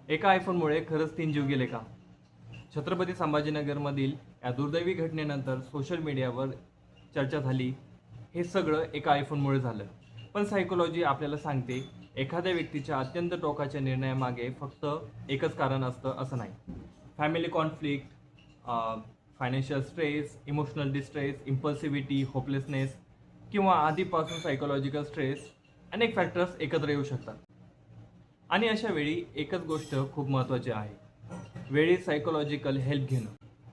एका आयफोनमुळे खरंच 3 जीव गेले का? छत्रपती संभाजीनगरमधील या दुर्दैवी घटनेनंतर सोशल मीडियावर चर्चा झाली. हे सगळं एका आयफोनमुळे झालं. पण सायकोलॉजी आपल्याला सांगते, एखाद्या व्यक्तीच्या अत्यंत टोकाच्या निर्णयामागे फक्त एकच कारण असतं असं नाही. Family conflict, financial stress, emotional distress, impulsivity, hopelessness किंवा आधीपासून सायकोलॉजिकल स्ट्रेस, अनेक फॅक्टर्स एकत्र येऊ शकतात. आणि अशा वेळी एकच गोष्ट खूप महत्त्वाची आहे. वेळी सायकोलॉजिकल हेल्प घेणं.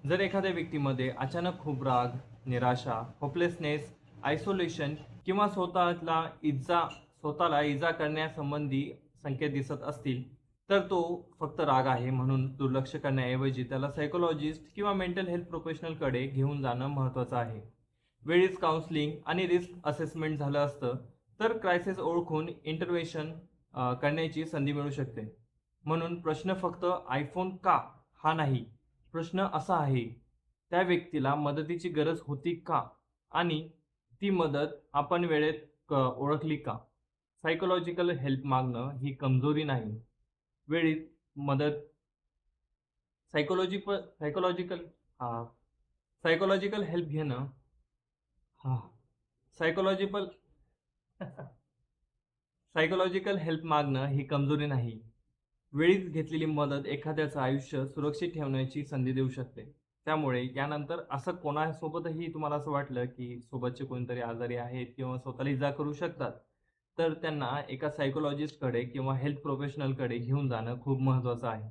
जर एखाद्या व्यक्तीमध्ये अचानक खूप राग, निराशा, होपलेसनेस, आयसोलेशन किंवा स्वतःला इजा करण्यासंबंधी संकेत दिसत असतील, तर तो फक्त राग आहे म्हणून दुर्लक्ष करण्याऐवजी त्याला सायकोलॉजिस्ट किंवा मेंटल हेल्थ प्रोफेशनलकडे घेऊन जाणं महत्त्वाचं आहे. वेळीच काउन्सिलिंग आणि रिस्क असेसमेंट झालं असतं, तर क्रायसिस ओळखून इंटरव्हेन्शन करण्याची संधी मिळू शकते. म्हणून प्रश्न फक्त आयफोन का हा नाही. प्रश्न असा आहे, त्या व्यक्तीला मदतीची गरज होती का? आणि ती मदत आपण वेळेत ओळखली का? सायकोलॉजिकल हेल्प मागणं ही कमजोरी नाही. वेळीच मदत सायकोलॉजिकल सायकोलॉजिकल हेल्प घेणं हां, सायकोलॉजिकल सायकोलॉजिकल हेल्प मागणं ही कमजोरी नाही. वेळीच घेतलेली मदत एखाद्याचं आयुष्य सुरक्षित ठेवण्याची संधी देऊ शकते. त्यामुळे यानंतर असं कोणासोबतही तुम्हाला असं वाटलं, की सोबतचे कोणीतरी आजारी आहेत किंवा स्वतःला इजा करू शकतात, तर त्यांना एका सायकॉलॉजिस्टकडे किंवा हेल्थ प्रोफेशनलकडे घेऊन जाणं खूप महत्त्वाचं आहे.